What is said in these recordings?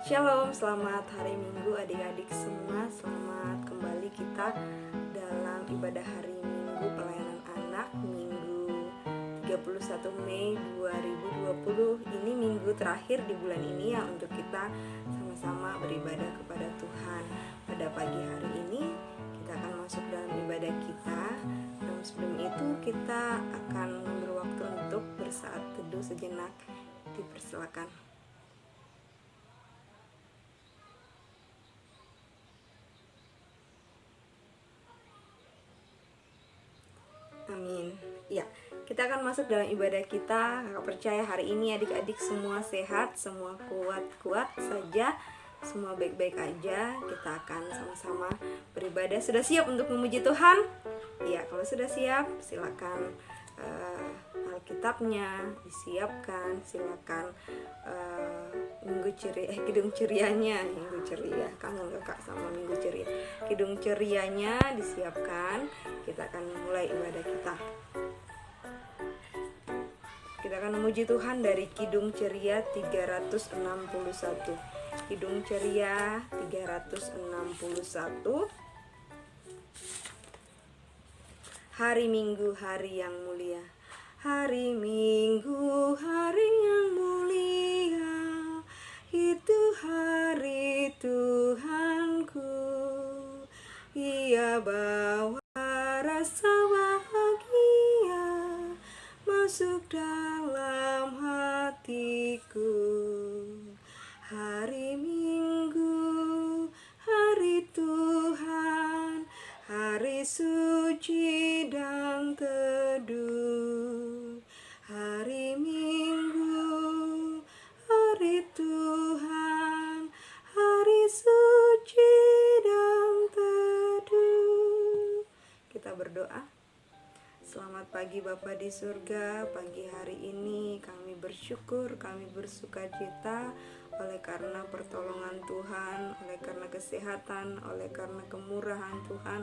Shalom, selamat hari Minggu adik-adik semua. Selamat kembali kita dalam ibadah hari Minggu pelayanan anak Minggu 31 Mei 2020. Ini minggu terakhir di bulan ini ya, untuk kita sama-sama beribadah kepada Tuhan. Pada pagi hari ini kita akan masuk dalam ibadah kita. Namun sebelum itu kita akan mengambil waktu untuk bersaat teduh sejenak. Dipersilakan. Amin. Ya, kita akan masuk dalam ibadah kita. Kakak percaya hari ini adik-adik semua sehat, semua kuat-kuat saja, semua baik-baik aja. Kita akan sama-sama beribadah. Sudah siap untuk memuji Tuhan? Ya, kalau sudah siap, silakan Alkitabnya disiapkan. Silakan kidung cerianya, minggu ceria. Kangen kakak sama minggu ceria. Kidung cerianya disiapkan. Kita akan mulai ibadah kita. Kita akan memuji Tuhan dari Kidung Ceria 361. Kidung Ceria 361. Hari Minggu, hari yang mulia. Hari Minggu, hari yang mulia, itu hari Tuhanku. Ia bawa rasa bahagia masuk dalam hatiku. Hari Minggu, hari Tuhan, hari suci dan teduh. Hari Minggu, hari Tuhan, hari suci dan teduh. Kita berdoa. Selamat pagi Bapa di surga. Pagi hari ini kami bersyukur, kami bersukacita oleh karena pertolongan Tuhan, oleh karena kesehatan, oleh karena kemurahan Tuhan,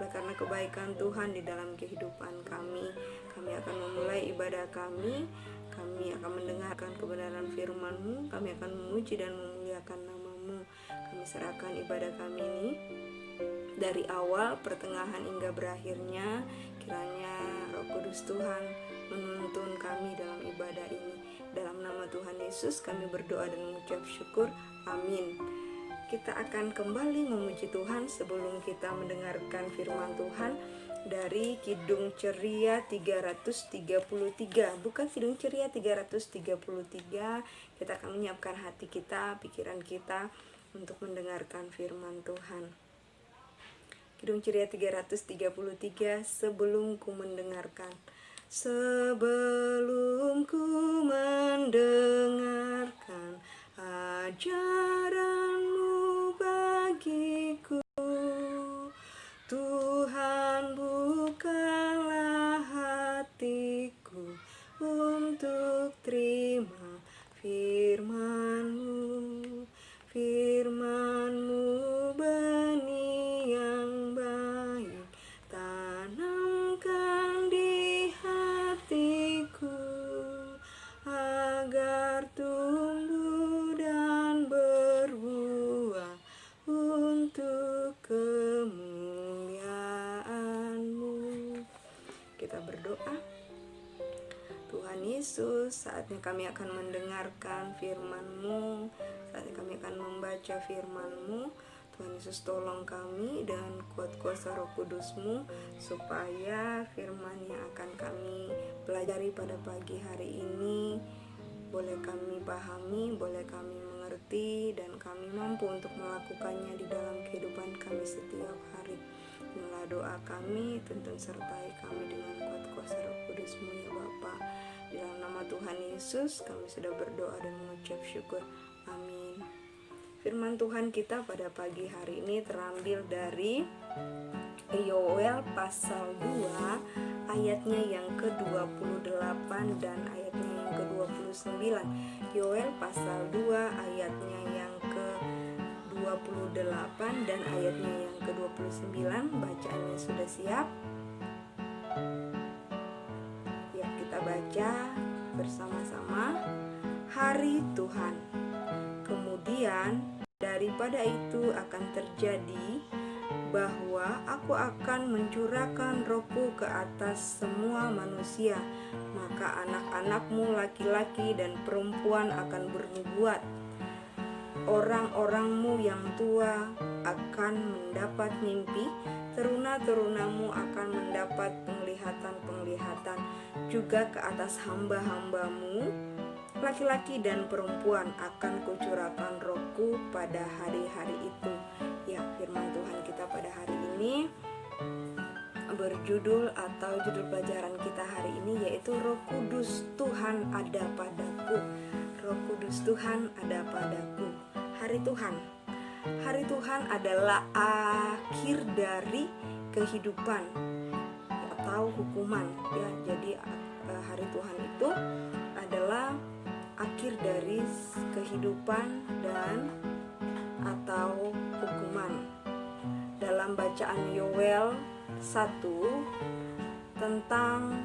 oleh karena kebaikan Tuhan di dalam kehidupan kami. Kami akan memulai ibadah kami akan mendengarkan kebenaran firman-Mu, kami akan memuji dan memuliakan nama-Mu. Kami serahkan ibadah kami ini dari awal, pertengahan hingga berakhirnya. Kiranya Roh Kudus Tuhan menuntun kami dalam ibadah ini. Dalam nama Tuhan Yesus kami berdoa dan mengucap syukur. Amin. Kita akan kembali memuji Tuhan sebelum kita mendengarkan firman Tuhan dari Kidung Ceria 333. Bukan Kidung Ceria 333. Kita akan menyiapkan hati kita, pikiran kita untuk mendengarkan firman Tuhan. Kidung Ceria 333. Sebelum ku mendengarkan. Sebelum ku mendengarkan ajaran-Mu bagiku, Tuhan bukalah hatiku untuk terima firman-Mu. Firman-Mu benih yang baik, tanamkan di hatiku agar tumbuh dan berbuah untuk kemuliaan-Mu. Kita berdoa. Tuhan Yesus, saatnya kami akan mendengarkan firman-Mu, saatnya kami akan membaca firman-Mu. Tuhan Yesus, tolong kami dengan kuat kuasa Roh Kudus-Mu, supaya firman yang akan kami pelajari pada pagi hari ini boleh kami pahami, boleh kami mengerti, dan kami mampu untuk melakukannya di dalam kehidupan kami setiap hari. Inilah doa kami, tuntun sertai kami dengan kuat kuasa Roh Kudus-Mu ya Bapa. Di dalam nama Tuhan Yesus kami sudah berdoa dan mengucap syukur. Amin. Firman Tuhan kita pada pagi hari ini terambil dari Yoel pasal 2 ayatnya yang ke-28 dan ayatnya yang ke-29. Yoel pasal 2 ayatnya yang ke-28 dan ayatnya yang ke-29. Bacaannya sudah siap? Ya, kita baca bersama-sama. Hari Tuhan. Kemudian Kemudian daripada itu akan terjadi bahwa aku akan mencurahkan rohku ke atas semua manusia. Maka anak-anakmu laki-laki dan perempuan akan bernubuat. Orang-orangmu yang tua akan mendapat mimpi, teruna-terunamu akan mendapat penglihatan-penglihatan. Juga ke atas hamba-hambamu laki-laki dan perempuan akan kucurahkan rohku pada hari-hari itu. Ya, firman Tuhan kita pada hari ini berjudul atau judul pelajaran kita hari ini yaitu Roh Kudus Tuhan ada padaku. Roh Kudus Tuhan ada padaku. Hari Tuhan. Hari Tuhan adalah akhir dari kehidupan atau hukuman, ya. Jadi hari Tuhan itu adalah akhir dari kehidupan dan atau hukuman. Dalam bacaan Yoel 1 tentang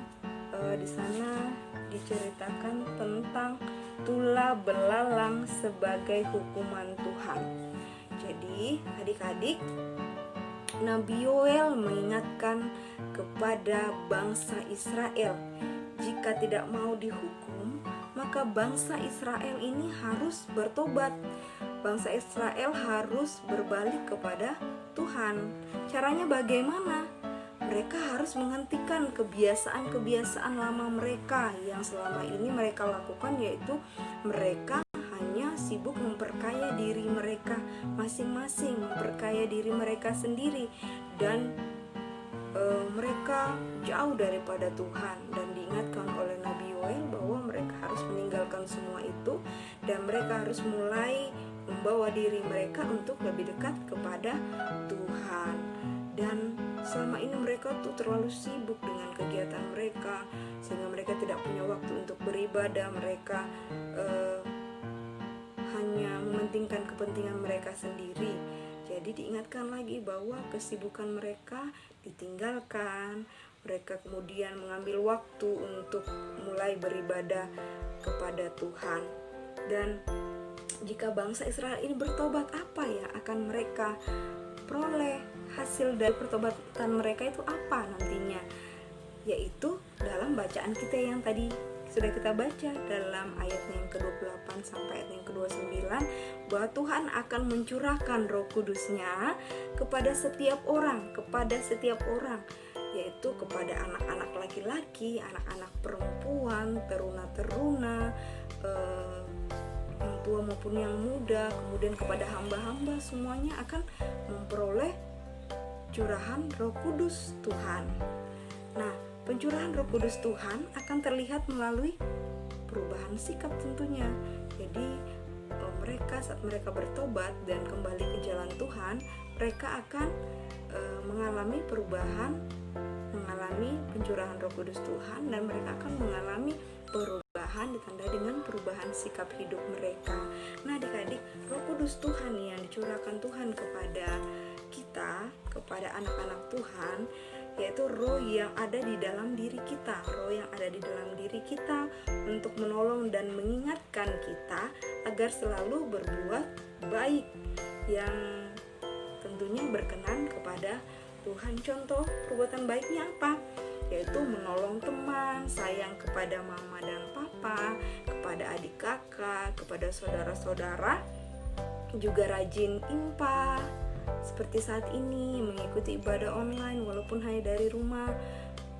di sana diceritakan tentang tulah belalang sebagai hukuman Tuhan. Jadi adik-adik, Nabi Yoel mengingatkan kepada bangsa Israel, jika tidak mau dihukum, maka bangsa Israel ini harus bertobat. Bangsa Israel harus berbalik kepada Tuhan. Caranya bagaimana? Mereka harus menghentikan kebiasaan-kebiasaan lama mereka yang selama ini mereka lakukan, yaitu mereka hanya sibuk memperkaya diri mereka masing-masing, memperkaya diri mereka sendiri, dan mereka jauh daripada Tuhan. Dan diingatkan oleh Nabi Yoel bahwa mereka harus meninggalkan semua itu dan mereka harus mulai membawa diri mereka untuk lebih dekat kepada Tuhan. Dan selama ini mereka tuh terlalu sibuk dengan kegiatan mereka sehingga mereka tidak punya waktu untuk beribadah. Mereka hanya mementingkan kepentingan mereka sendiri. Jadi diingatkan lagi bahwa kesibukan mereka ditinggalkan. Mereka kemudian mengambil waktu untuk mulai beribadah kepada Tuhan. Dan jika bangsa Israel ini bertobat, apa ya akan mereka peroleh? Hasil dari pertobatan mereka itu apa nantinya? Yaitu dalam bacaan kita yang tadi sudah kita baca dalam ayatnya yang ke-28 sampai ayat yang ke-29, bahwa Tuhan akan mencurahkan Roh Kudus-Nya kepada setiap orang, yaitu kepada anak-anak laki-laki, anak-anak perempuan, teruna-teruna, yang tua maupun yang muda, kemudian kepada hamba-hamba, semuanya akan memperoleh curahan Roh Kudus Tuhan. Nah, pencurahan Roh Kudus Tuhan akan terlihat melalui perubahan sikap tentunya. Jadi mereka saat mereka bertobat dan kembali ke jalan Tuhan, mereka akan mengalami perubahan, mengalami pencurahan Roh Kudus Tuhan, dan mereka akan mengalami perubahan ditandai dengan perubahan sikap hidup mereka. Nah adik-adik, Roh Kudus Tuhan yang dicurahkan Tuhan kepada kita, kepada anak-anak Tuhan, yaitu roh yang ada di dalam diri kita, roh yang ada di dalam diri kita untuk menolong dan mengingatkan kita agar selalu berbuat baik yang tentunya berkenan kepada Tuhan. Contoh perbuatan baiknya apa? Yaitu menolong teman, sayang kepada mama dan papa, kepada adik kakak, kepada saudara-saudara, juga rajin infak. Seperti saat ini mengikuti ibadah online walaupun hanya dari rumah.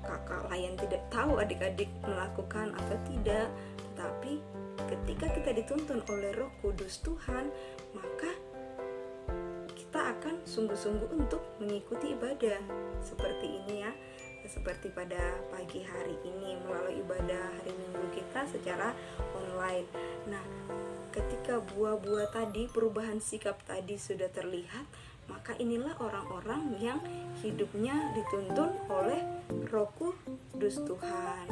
Kakak lain tidak tahu adik-adik melakukan atau tidak, tetapi ketika kita dituntun oleh Roh Kudus Tuhan, maka kita akan sungguh-sungguh untuk mengikuti ibadah seperti ini ya. Seperti pada pagi hari ini melalui ibadah hari Minggu kita secara online. Nah, ketika buah-buah tadi, perubahan sikap tadi sudah terlihat, maka inilah orang-orang yang hidupnya dituntun oleh Roh Kudus Tuhan.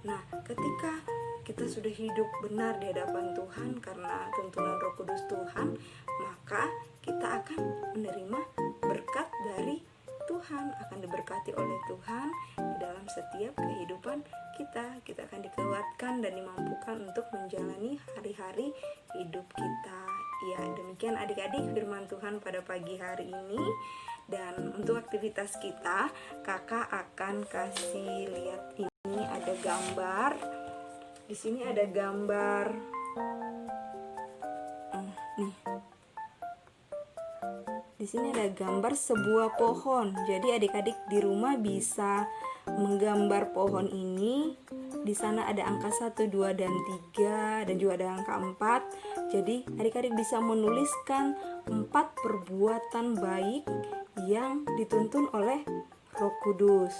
Nah, ketika kita sudah hidup benar di hadapan Tuhan karena tuntunan Roh Kudus Tuhan, maka kita akan menerima berkat dari Tuhan, akan diberkati oleh Tuhan di dalam setiap kehidupan kita. Kita akan dikuatkan dan dimampukan untuk menjalani hari-hari hidup kita. Ya, demikian adik-adik firman Tuhan pada pagi hari ini. Dan untuk aktivitas kita, kakak akan kasih lihat, ini ada gambar. Di sini ada gambar nih. Di sini ada gambar sebuah pohon. Jadi adik-adik di rumah bisa menggambar pohon ini. Di sana ada angka 1, 2, dan 3, dan juga ada angka 4. Jadi adik-adik bisa menuliskan 4 perbuatan baik yang dituntun oleh Roh Kudus.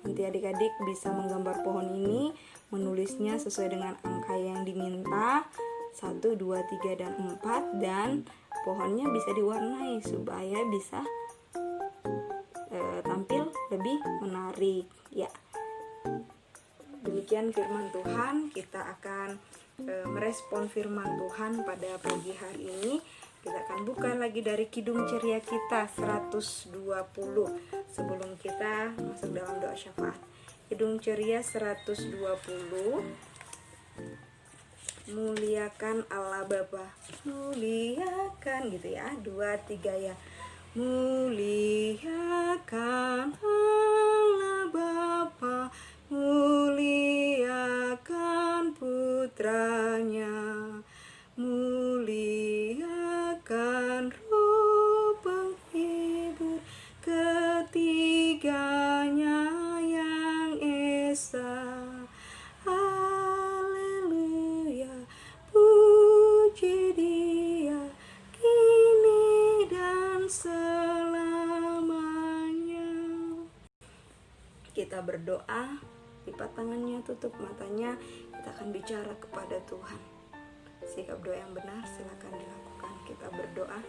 Nanti adik-adik bisa menggambar pohon ini, menulisnya sesuai dengan angka yang diminta, 1, 2, 3, dan 4. Dan pohonnya bisa diwarnai supaya bisa tampil lebih menarik. Ya, demikian firman Tuhan. Kita akan merespon firman Tuhan pada pagi hari ini. Kita akan buka lagi dari Kidung Ceria kita 120 sebelum kita masuk dalam doa syafaat. Kidung Ceria 120. Muliakan Allah Bapa, muliakan, gitu ya, 2, 3 ya. Muliakan Allah Bapa, muliakan putranya, muliakan Roh penghibur ketiganya yang esa. Haleluya, puji Dia kini dan selamanya. Kita berdoa, lipat tangannya, tutup matanya. Kita akan bicara kepada Tuhan. Sikap doa yang benar silakan dilakukan. Kita berdoa.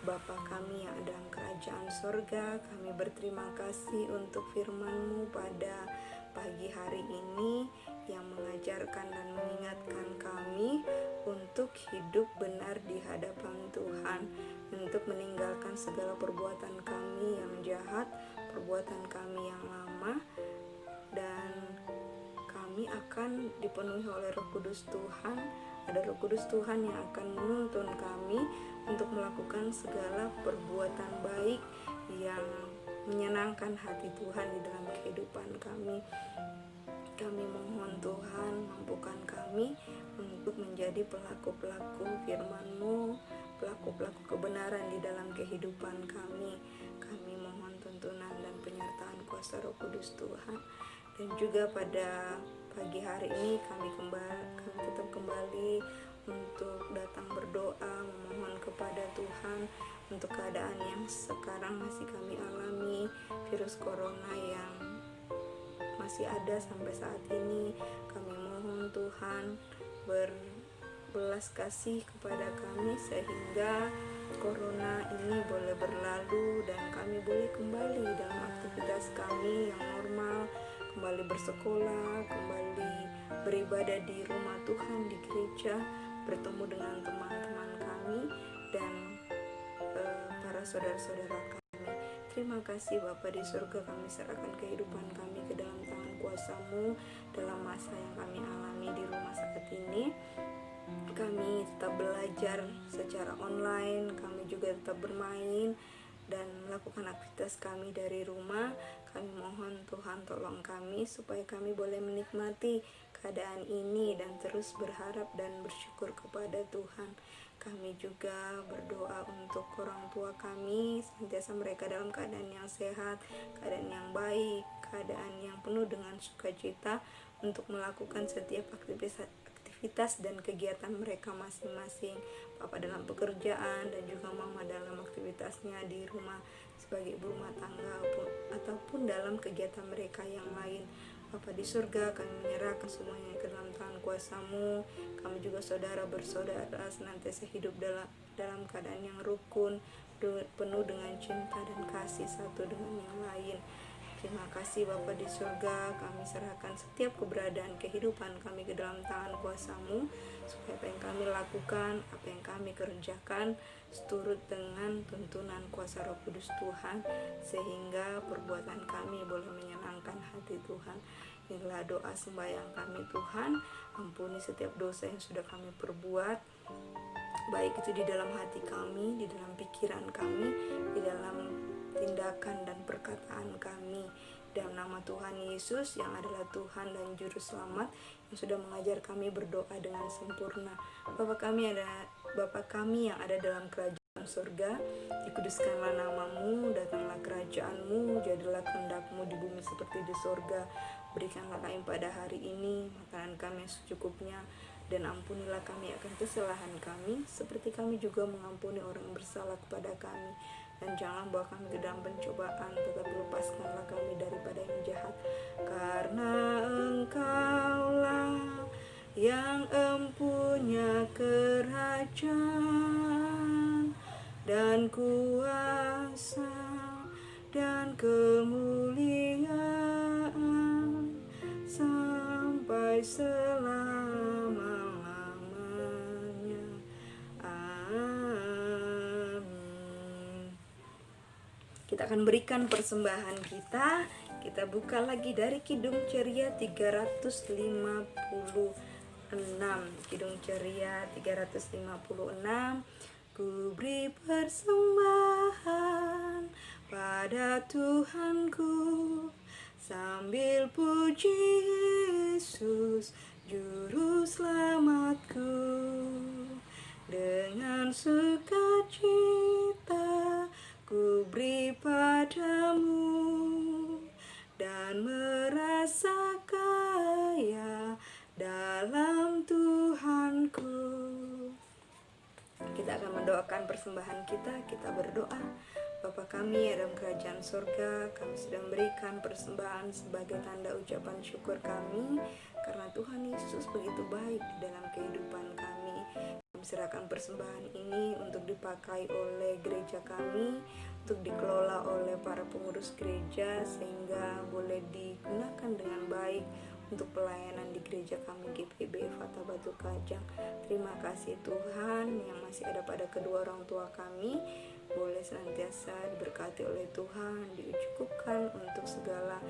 Bapa kami yang ada dalam kerajaan sorga, kami berterima kasih untuk firman-Mu pada pagi hari ini yang mengajarkan dan mengingatkan kami untuk hidup benar di hadapan Tuhan, untuk meninggalkan segala perbuatan kami yang jahat, perbuatan kami yang lama, dan kami akan dipenuhi oleh Roh Kudus Tuhan. Ada Roh Kudus Tuhan yang akan menuntun kami untuk melakukan segala perbuatan baik yang menyenangkan hati Tuhan di dalam kehidupan kami. Kami mohon Tuhan, mampukan kami untuk menjadi pelaku-pelaku firman-Mu, pelaku-pelaku kebenaran di dalam kehidupan kami. Kami mohon tuntunan dan penyertaan kuasa Roh Kudus Tuhan. Dan juga pada pagi hari ini kami tetap kembali untuk datang berdoa, memohon kepada Tuhan untuk keadaan yang sekarang masih kami alami, virus corona yang masih ada sampai saat ini. Kami mohon Tuhan berbelas kasih kepada kami sehingga corona ini boleh berlalu dan kami boleh kembali dalam aktivitas kami yang normal, kembali bersekolah, kembali beribadah di rumah Tuhan, di gereja, bertemu dengan teman-teman kami dan para saudara-saudara kami. Terima kasih Bapa di surga, kami serahkan kehidupan kami ke dalam tangan kuasa-Mu dalam masa yang kami alami di rumah saat ini. Kami tetap belajar secara online, kami juga tetap bermain dan melakukan aktivitas kami dari rumah. Kami mohon Tuhan tolong kami supaya kami boleh menikmati keadaan ini dan terus berharap dan bersyukur kepada Tuhan. Kami juga berdoa untuk orang tua kami, senantiasa mereka dalam keadaan yang sehat, keadaan yang baik, keadaan yang penuh dengan sukacita untuk melakukan setiap aktivitas dan kegiatan mereka masing-masing. Papa dalam pekerjaan dan juga mama dalam aktivitasnya di rumah sebagai ibu rumah tangga ataupun dalam kegiatan mereka yang lain. Bapa di surga, kami menyerahkan semuanya ke dalam tangan kuasa-Mu. Kami juga saudara bersaudara senantiasa hidup dalam keadaan yang rukun, penuh dengan cinta dan kasih satu dengan yang lain. Terima kasih Bapa di surga, kami serahkan setiap keberadaan kehidupan kami ke dalam tangan kuasa-Mu, supaya apa yang kami lakukan, apa yang kami kerjakan seturut dengan tuntunan kuasa Roh Kudus Tuhan, sehingga perbuatan kami boleh menyenangkan hati Tuhan. Inilah doa sembahyang kami Tuhan, ampuni setiap dosa yang sudah kami perbuat, baik itu di dalam hati kami, di dalam pikiran kami, di dalam tindakan dan perkataan kami. Dalam nama Tuhan Yesus yang adalah Tuhan dan Juru Selamat yang sudah mengajar kami berdoa dengan sempurna. Bapa kami yang ada dalam kerajaan surga, dikuduskanlah namamu, datanglah kerajaanmu, jadilah kehendakmu di bumi seperti di surga. Berikanlah kami pada hari ini makanan kami yang secukupnya, dan ampunilah kami akan kesalahan kami, seperti kami juga mengampuni orang yang bersalah kepada kami. Dan janganlah bawa kami ke dalam pencobaan, tetapi lepaskanlah kami daripada yang jahat. Karena Engkaulah yang empunya kerajaan dan kuasa dan kemuliaan sampai selama-lamanya. Amin. Kita akan berikan persembahan kita. Kita buka lagi dari Kidung Ceria 356. Kidung Ceria 356. Ku beri persembahan pada Tuhanku sambil puji Yesus Juru Selamatku. Dengan sukacita ku beri padamu dan merasa kaya dalam Tuhanku. Kita akan mendoakan persembahan kita. Kita berdoa. Bapa kami yang dalam kerajaan surga, kami sudah memberikan persembahan sebagai tanda ucapan syukur kami karena Tuhan Yesus begitu baik di dalam kehidupan kami. Kami serahkan persembahan ini untuk dipakai oleh gereja kami, untuk dikelola oleh para pengurus gereja sehingga boleh digunakan dengan baik untuk pelayanan di gereja kami GPB Fata Batu Kajang. Terima kasih Tuhan yang masih ada pada kedua orang tua kami, boleh senantiasa diberkati oleh Tuhan, dicukupkan untuk segala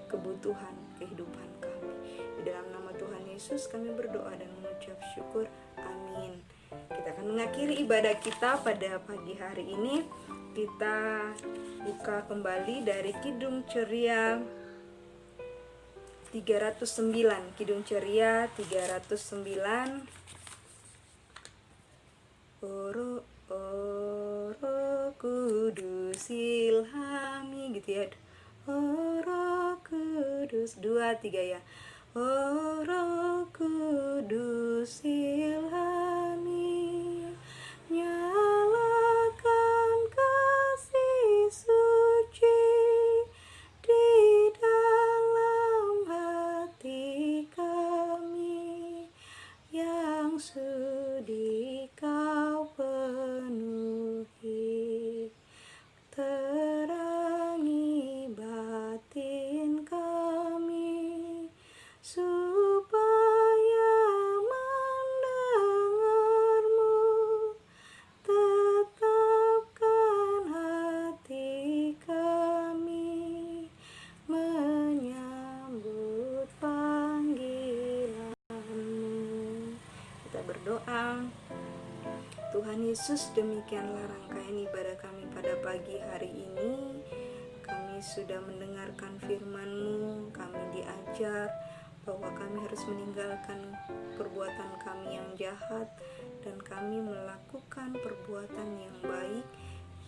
kebutuhan kehidupan kami. Di dalam nama Tuhan Yesus kami berdoa dan mengucap syukur. Amin. Kita akan mengakhiri ibadah kita pada pagi hari ini. Kita buka kembali dari Kidung Ceria 309. Kidung Ceria 309. Oro kudus ilhami, gitu ya. Roh Kudus, 2, 3 ya. Roh Kudus ilhami, nyalakan kasih suci di dalam hati kami yang sudi Kau penuhi. Terangi batin kami supaya mendengar-Mu. Tetapkan hati kami menyambut panggilan-Mu. Kita berdoa. Tuhan Yesus, demikianlah rangkaian ibadah kami pada pagi hari ini. Kami sudah mendengarkan firman-Mu, kami diajar bahwa kami harus meninggalkan perbuatan kami yang jahat dan kami melakukan perbuatan yang baik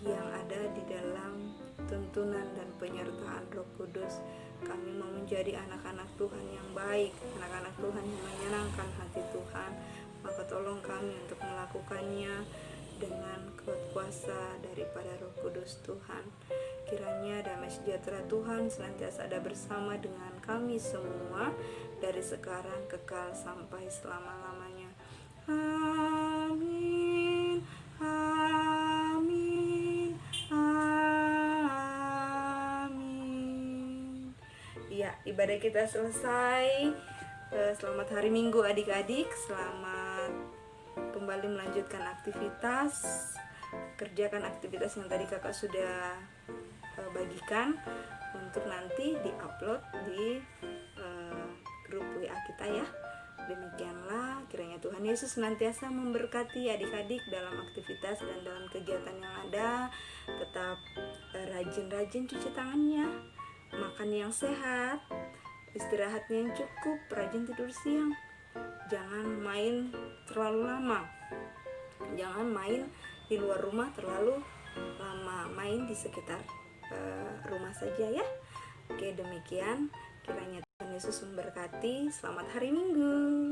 yang ada di dalam tuntunan dan penyertaan Roh Kudus. Kami mau menjadi anak-anak Tuhan yang baik, anak-anak Tuhan yang menyenangkan hati Tuhan. Maka tolong kami untuk melakukannya dengan kuat kuasa daripada Roh Kudus Tuhan. Kiranya damai sejahtera Tuhan senantiasa ada bersama dengan kami semua dari sekarang kekal sampai selama-lamanya. Amin. Amin. Amin. Ya, ibadah kita selesai. Selamat hari Minggu adik-adik. Selamat kembali melanjutkan aktivitas. Kerjakan aktivitas yang tadi kakak sudah bagikan untuk nanti di-upload di grup WA kita ya. Demikianlah Kiranya Tuhan Yesus senantiasa memberkati adik-adik dalam aktivitas dan dalam kegiatan yang ada. Tetap rajin-rajin cuci tangannya, makan yang sehat, istirahatnya yang cukup, rajin tidur siang. Jangan main terlalu lama, jangan main di luar rumah terlalu lama, main di sekitar rumah saja ya. Oke, demikian, kiranya Tuhan Yesus memberkati. Selamat hari Minggu.